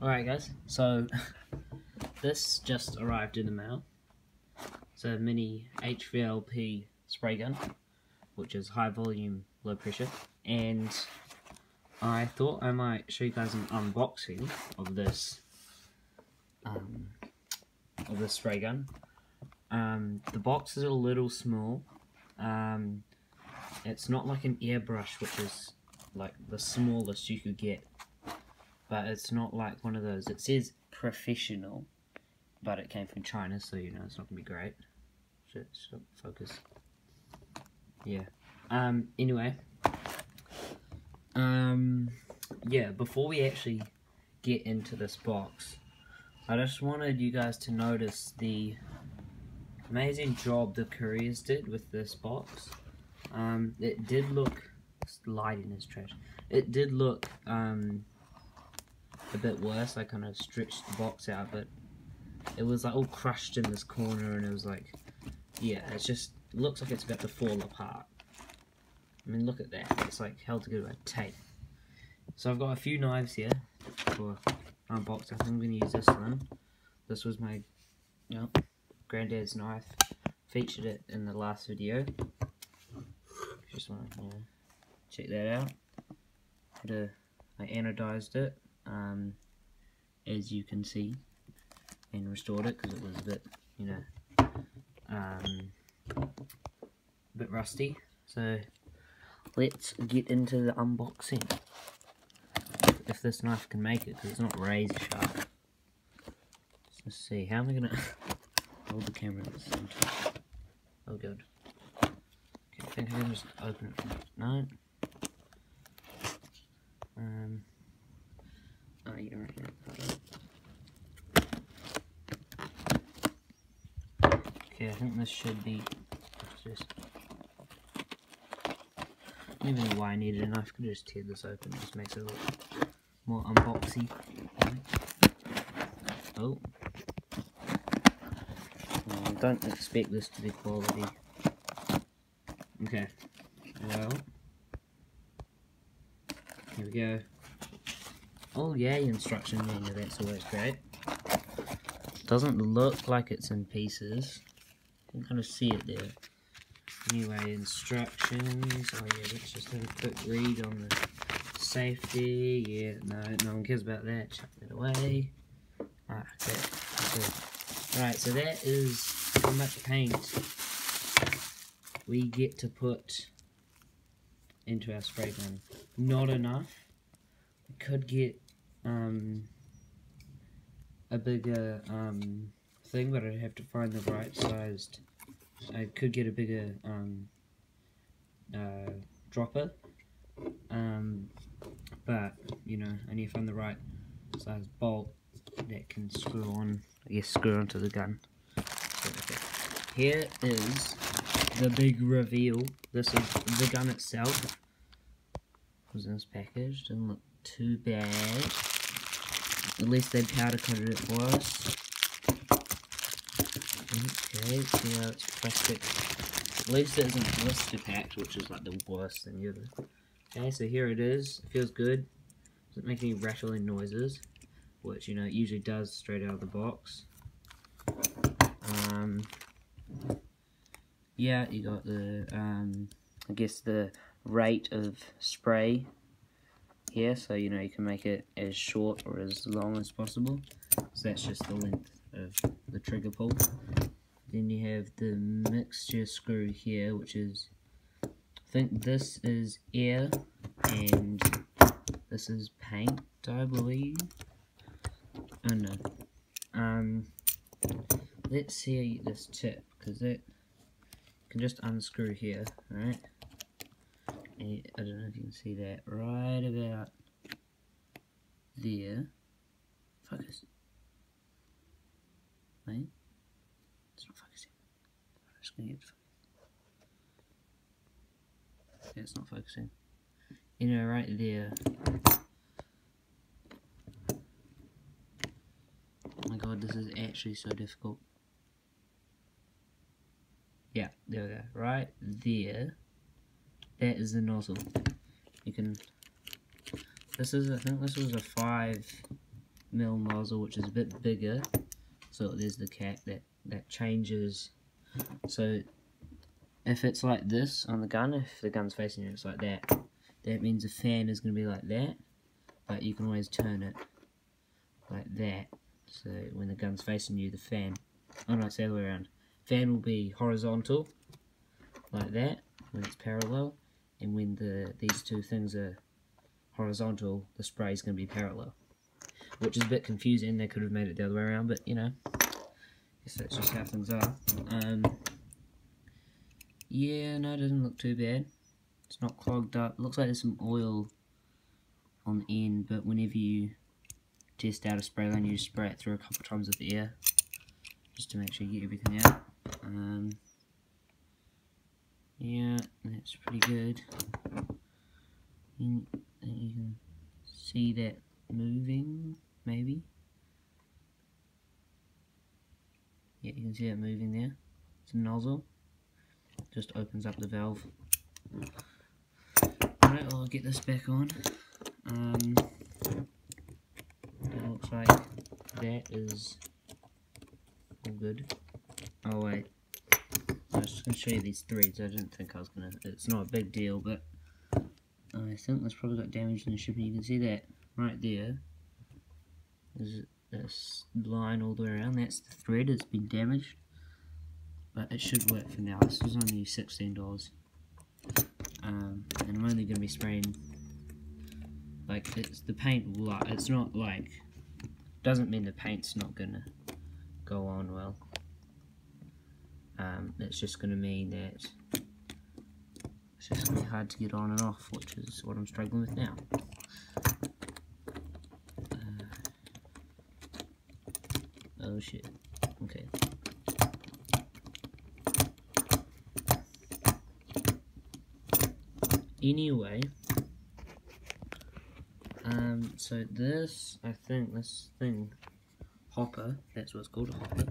Alright guys, so this just arrived in the mail. It's a mini HVLP spray gun, which is high volume, low pressure, and I thought I might show you guys an unboxing of this spray gun. The box is a little small. It's not like an airbrush, which is like the smallest you could get. But it's not like one of those. It says professional, but it came from China, so you know it's not gonna be great. Should focus. Yeah. Anyway. Yeah. Before we actually get into this box, I just wanted you guys to notice the amazing job the couriers did with this box. It did look. Lighting is trash. It did look a bit worse. I kind of stretched the box out, but it was like all crushed in this corner, and it was like, yeah, it just looks like it's about to fall apart. I mean, look at that. It's like held together by tape. So I've got a few knives here for unboxing. I think I'm going to use this one. This was my granddad's knife. Featured it in the last video. Just want to check that out. I anodized it, as you can see, and restored it because it was a bit, a bit rusty. So let's get into the unboxing. If this knife can make it, because it's not razor sharp. Let's see. How am I gonna hold the camera at the same time? Oh, good. Okay, I think I can just open it from no. Oh, you don't reckon it. Okay, I think this should be just. I don't even know why I needed a knife. I could just tear this open. It just makes it look more unboxy. Oh. I don't expect this to be quality. Okay. Well. Here we go. Oh yay, instruction manual, that's always great. Doesn't look like it's in pieces. You can kind of see it there. Anyway, instructions. Oh yeah, let's just have a quick read on the safety. Yeah, no one cares about that. Chuck that away. Ah, okay. Alright, so that is how much paint we get to put into our spray gun. Not enough. We could get a bigger thing, but I'd have to find the right sized. I could get a bigger dropper, but you know, I need to find the right size bolt that can screw on. I guess screw onto the gun. So, okay. Here is the big reveal. This is the gun itself. Was in this package. Didn't look too bad. At least they powder coated it for us. Okay, see how it's plastic. At least it isn't blister packed, which is like the worst thing ever. Okay, so here it is. It feels good. Doesn't make any rattling noises, which you know it usually does straight out of the box. Yeah, you got the I guess the rate of spray here, so you know you can make it as short or as long as possible. So that's just the length of the trigger pull. Then you have the mixture screw here, which is, I think this is air and this is paint, I believe. Oh no. Let's see this tip, because it can just unscrew here, right? And I don't know if you can see that right about there. Focus. Wait. It's not focusing. I'm just gonna get focused. Yeah, it's not focusing. You know, right there. Oh my god, this is actually so difficult. Yeah, there we go. Right there. That is the nozzle. You can. This is, I think this was a 5 nozzle, which is a bit bigger. So there's the cap that changes. So if it's like this on the gun, if the gun's facing you, it's like that. That means the fan is going to be like that, but you can always turn it like that. So when the gun's facing you, the fan, oh no, it's the other way around. Fan will be horizontal, like that, when it's parallel, and when these two things are horizontal, the spray is going to be parallel. Which is a bit confusing. They could have made it the other way around, but you know, I guess that's just how things are. Yeah, no, it doesn't look too bad. It's not clogged up. It looks like there's some oil on the end, but whenever you test out a spray gun, you just spray it through a couple times with air, just to make sure you get everything out. Yeah, that's pretty good. You can see that moving, maybe. Yeah, you can see it moving there. It's a nozzle. Just opens up the valve. Alright, I'll get this back on. It looks like that is all good. Oh wait, I was just going to show you these threads. I didn't think I was going to, it's not a big deal, but I think that's probably got damage in the shipping. You can see that right there. There's this line all the way around. That's the thread. It's been damaged, but it should work for now. This was only $16, and I'm only going to be spraying. Like, it's the paint. It's not like, doesn't mean the paint's not going to go on well. It's just going to mean that it's just going to be hard to get on and off, which is what I'm struggling with now. Oh shit. Okay. Anyway, so this, I think this thing, hopper, that's what it's called, a hopper,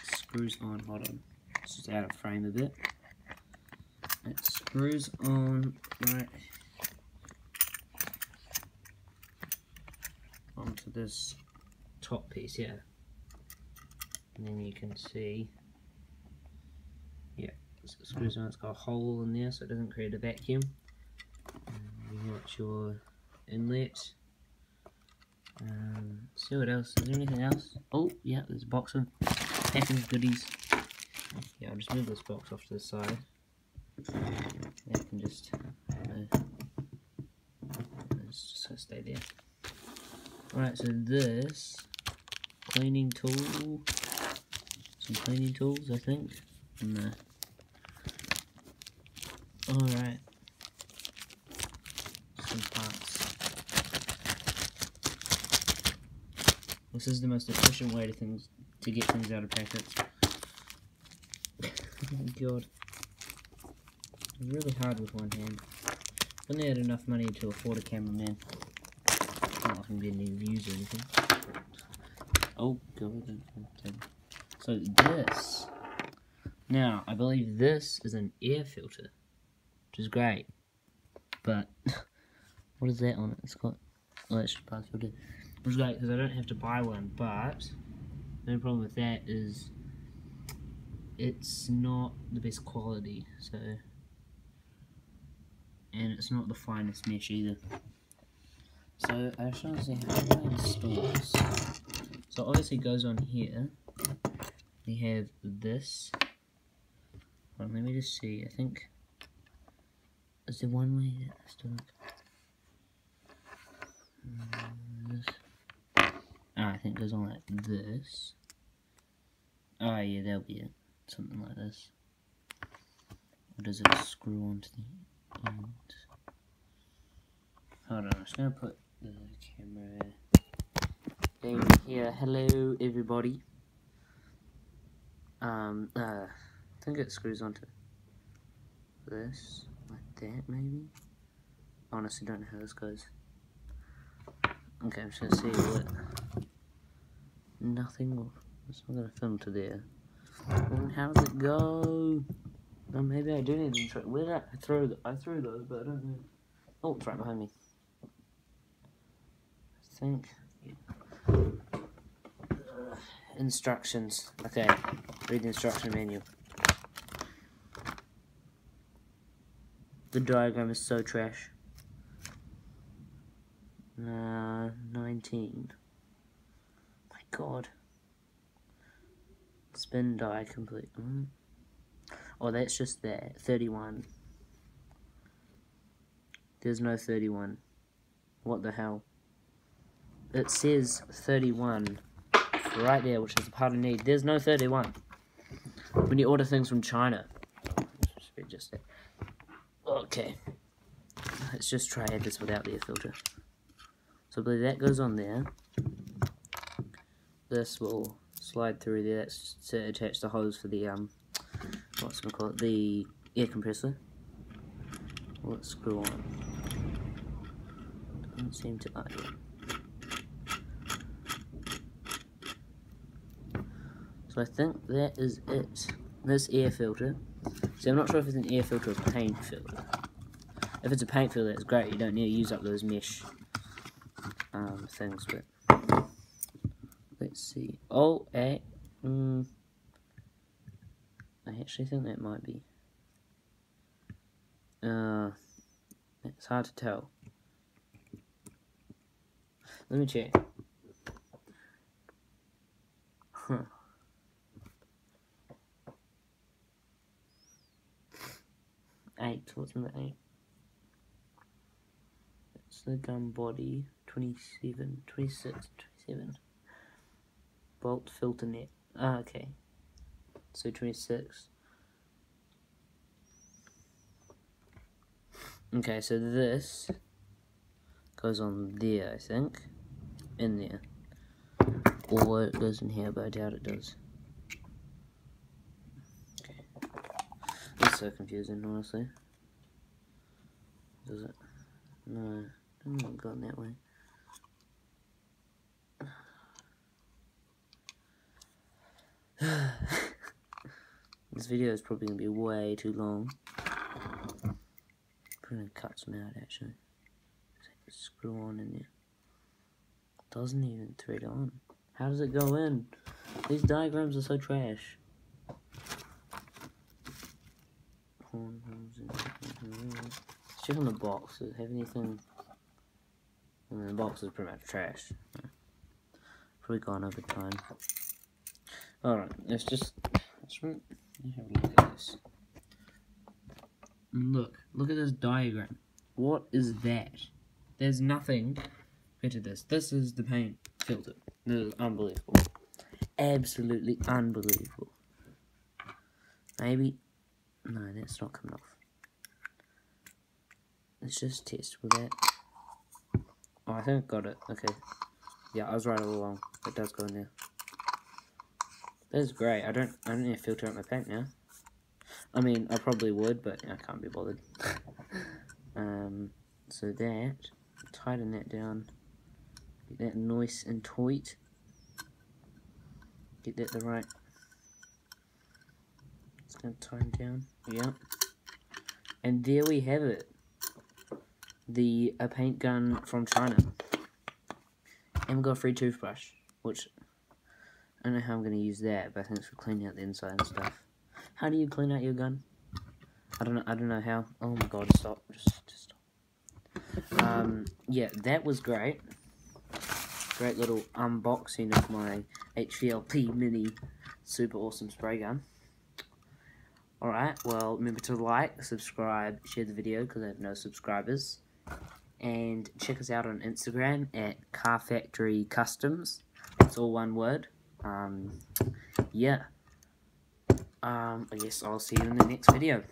screws on, hold on, it's just out of frame a bit. It screws on right onto this top piece here, and then you can see, yeah, so it screws on, it's got a hole in there so it doesn't create a vacuum. You got your inlet. See what else, is there anything else? Oh yeah, there's a box of packing goodies. Yeah, I'll just move this box off to the side. That can just, it's just gonna stay there. Alright, so this cleaning tool, some cleaning tools I think, and alright, some parts. This is the most efficient way to get things out of packets. Oh god. It's really hard with one hand. If only I had enough money to afford a cameraman. Not like I'm getting any views or anything. Oh god. So this. Now, I believe this is an air filter. Which is great. But, what is that on it? It's got, oh that's just part filter. Which is great because I don't have to buy one, but the only problem with that is it's not the best quality, so, and it's not the finest mesh either. So I just want to see how do I install this. So obviously it goes on here. We have this. Well, let me just see. I think, is there one way that has to look? This. Oh, I think it goes on like this. Oh yeah, that'll be it. Something like this. Or does it screw onto the end? Hold on, I'm just gonna put the camera down here. Hello everybody. I think it screws onto this, like that maybe? Honestly don't know how this goes. Okay, I'm just gonna see what. Nothing. It's not gonna film to there. How does it go? Oh, maybe I do need to try. Where did I throw? I threw those, but I don't know. Oh, it's right behind me. I think. Yeah. Instructions. Okay, read the instruction manual. The diagram is so trash. 19. My god. Spin die complete. Oh, that's just that. 31. There's no 31. What the hell? It says 31 right there, which is the part I need. There's no 31. When you order things from China. Just okay. Let's just try add this without the air filter. So I believe that goes on there. This will slide through there. That's to attach the hose for the what's it gonna call it? The air compressor. Let's screw on. Doesn't seem to yeah. So I think that is it. This air filter. See, I'm not sure if it's an air filter or a paint filter. If it's a paint filter, that's great. You don't need to use up those mesh things. But let's see. Oh, I actually think that might be. It's hard to tell. Let me check. Huh. What's number 8? It's the gun body. 27, 26, 27. Bolt filter net. Okay. So 26. Okay, so this goes on there, I think. In there. Or it goes in here, but I doubt it does. Okay. It's so confusing, honestly. Does it? No. I haven't gone that way. This video is probably going to be way too long. I'm going to cut some out, actually. Screw on in there. Doesn't even thread on. How does it go in? These diagrams are so trash. Let's check on the box. Does it have anything? The box is pretty much trash. Probably gone over time. Alright, let's have a look at this. Look at this diagram. What is that? There's nothing to this. This is the paint filter. This is unbelievable. Absolutely unbelievable. Maybe. No, that's not coming off. Let's just test with that. Oh, I think I got it. Okay. Yeah, I was right all along. It does go in there. That's great. I don't need to filter out my paint now. I mean, I probably would, but I can't be bothered. So that, tighten that down. Get that nice and tight. Get that the right. It's going to tighten down. Yep. And there we have it. A paint gun from China. And we got a free toothbrush, which I don't know how I'm going to use that, but I think it's for cleaning out the inside and stuff. How do you clean out your gun? I don't know how. Oh my god, stop. Just stop. Yeah, that was great. Great little unboxing of my HVLP Mini super awesome spray gun. Alright, well, remember to like, subscribe, share the video because I have no subscribers. And check us out on Instagram at Car Factory Customs. It's all one word. Yeah. I guess I'll see you in the next video.